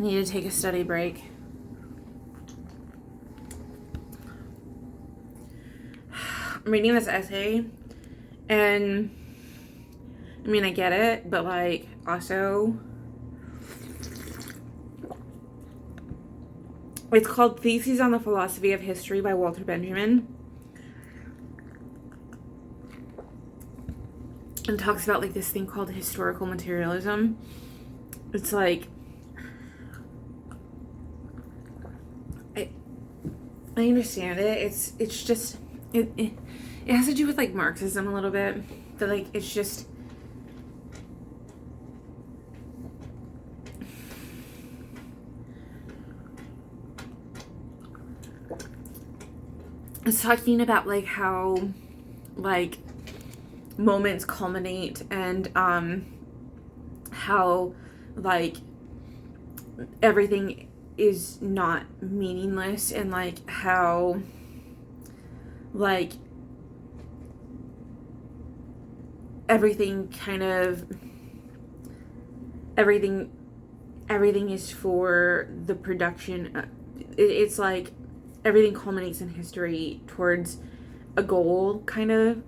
need to take a study break. I'm reading this essay, and I mean, I get it, but like, also, it's called Theses on the Philosophy of History by Walter Benjamin. And talks about like this thing called historical materialism. It's like, I understand it. It's just it has to do with like Marxism a little bit, but like it's just it's talking about like how like moments culminate, and how like everything is not meaningless, and like how like everything is for the production. It's like everything culminates in history towards a goal, kind of.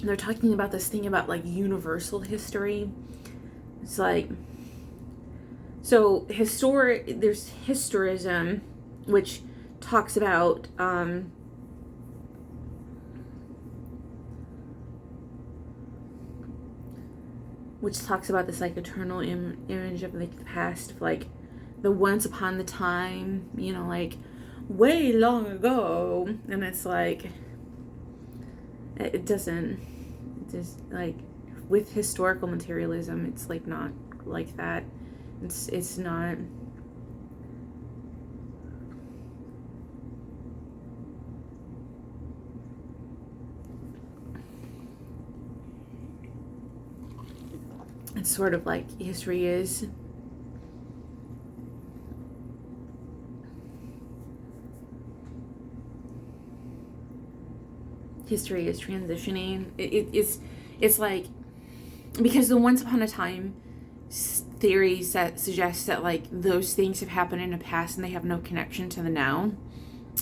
They're talking about this thing about like universal history. It's like, so there's historism, which talks about this like eternal image of like the past, like the once upon the time, like way long ago. And it's like, it doesn't, just like with historical materialism, it's like not like that. It's not. It's sort of like history is. History is transitioning. It's like, because the once upon a time theories that suggest that like those things have happened in the past and they have no connection to the now,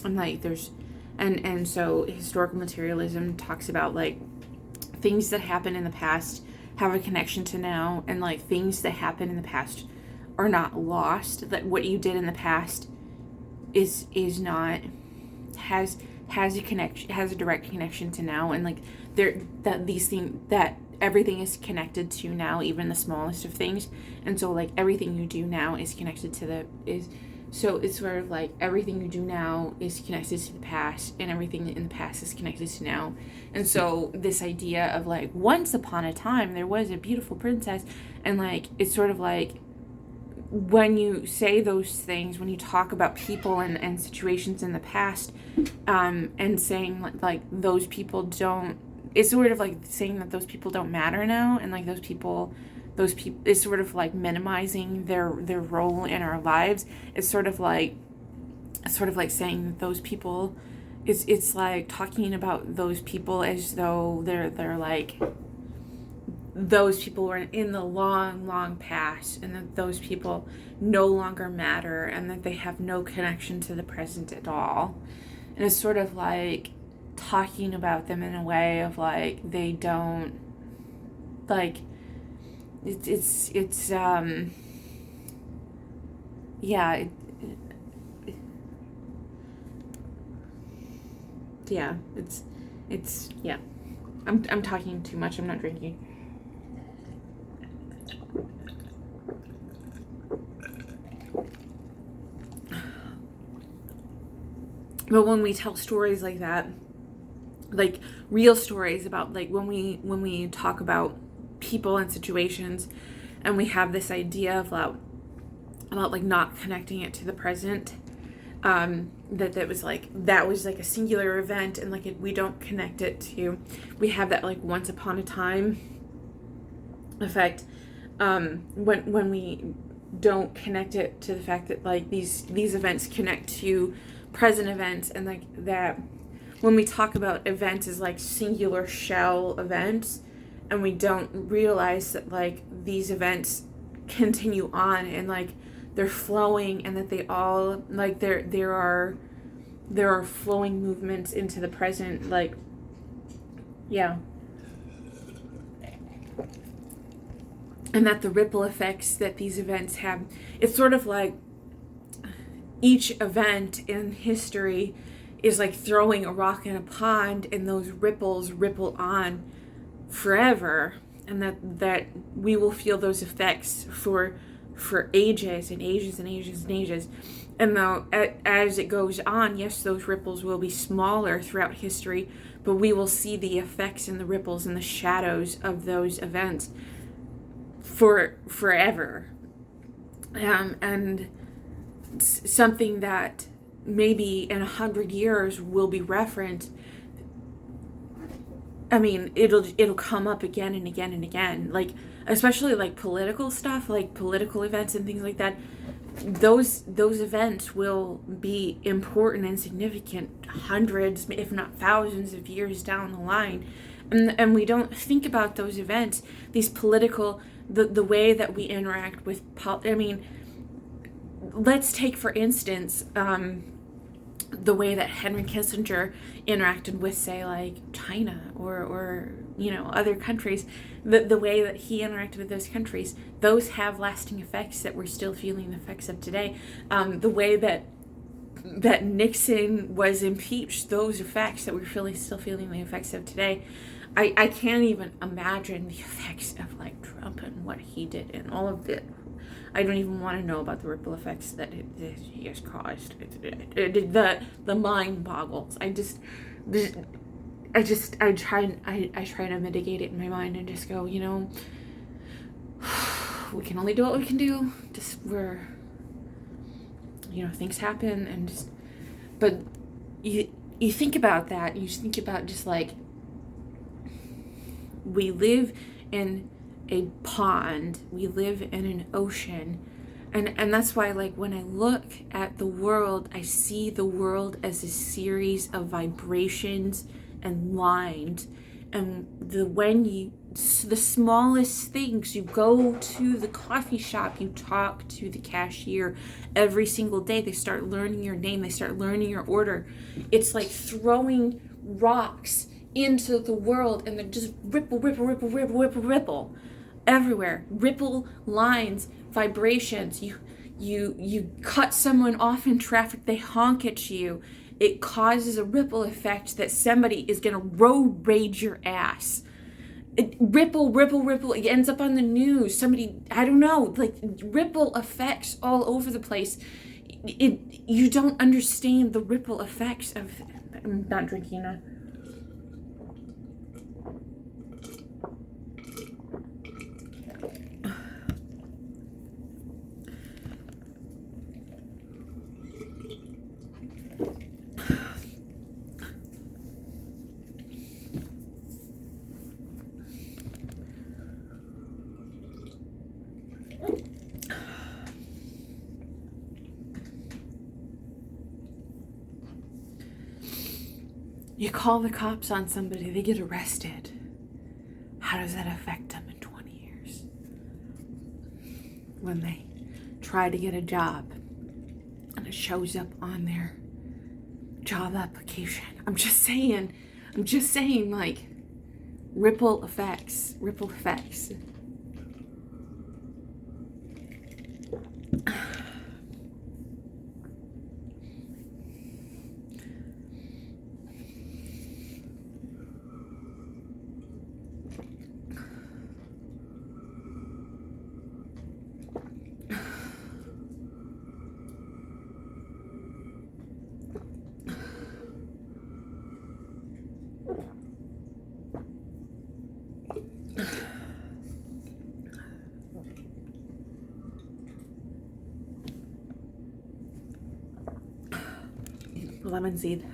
and like there's and so historical materialism talks about like things that happen in the past have a connection to now, and like things that happen in the past are not lost, that what you did in the past is not has a connection, has a direct connection to now, and like that everything is connected to now, even the smallest of things. And so like everything you do now is connected to so it's sort of like everything you do now is connected to the past, and everything in the past is connected to now. And so this idea of like once upon a time there was a beautiful princess, and like it's sort of like when you say those things, when you talk about people and situations in the past, and saying like those people don't, it's sort of like saying that those people don't matter now, and like those people is sort of like minimizing their role in our lives. It's sort of like saying that those people, it's like talking about those people as though they're like those people were in the long past, and that those people no longer matter, and that they have no connection to the present at all. And it's sort of like talking about them in a way of like they don't, like it's yeah, yeah, it's yeah. I'm talking too much. I'm not drinking. But when we tell stories like that, like real stories about like when we talk about people and situations, and we have this idea of about like not connecting it to the present, That was like a singular event, and like we don't connect it to, we have that like once upon a time effect, when we don't connect it to the fact that like these events connect to present events, and like that when we talk about events as like singular shell events, and we don't realize that like these events continue on, and like they're flowing, and that they all like there are flowing movements into the present, like yeah, and that the ripple effects that these events have, it's sort of like each event in history is like throwing a rock in a pond, and those ripples ripple on forever, and that we will feel those effects for ages and ages and ages and ages. And though as it goes on, yes, those ripples will be smaller throughout history, but we will see the effects and the ripples and the shadows of those events for forever. And something that maybe in 100 years will be referenced. I mean, it'll come up again and again and again, like especially like political stuff, like political events and things like that. Those events will be important and significant hundreds, if not thousands of years down the line, and we don't think about those events, these political, the way that we interact with I mean, let's take for instance the way that Henry Kissinger interacted with, say, like China or other countries, the way that he interacted with those countries, those have lasting effects that we're still feeling the effects of today. The way that Nixon was impeached, those effects that we're still feeling the effects of today. I can't even imagine the effects of like Trump and what he did and all of it. I don't even want to know about the ripple effects that he has caused. The mind boggles. I try to mitigate it in my mind and just go, we can only do what we can do. Just things happen, and just, but you think about that. You think about just like we live in a pond, we live in an ocean, and that's why like when I look at the world, I see the world as a series of vibrations and lines, and the smallest things, you go to the coffee shop, you talk to the cashier every single day, they start learning your name, they start learning your order. It's like throwing rocks into the world, and they're just ripple everywhere. Ripple lines, vibrations. You cut someone off in traffic, they honk at you. It causes a ripple effect that somebody is gonna road rage your ass. Ripple. It ends up on the news. Somebody, I don't know, like ripple effects all over the place. You don't understand the ripple effects of. I'm not drinking now. You call the cops on somebody, they get arrested. How does that affect them in 20 years? When they try to get a job and it shows up on their job application. I'm just saying, like, ripple effects. lemon seed.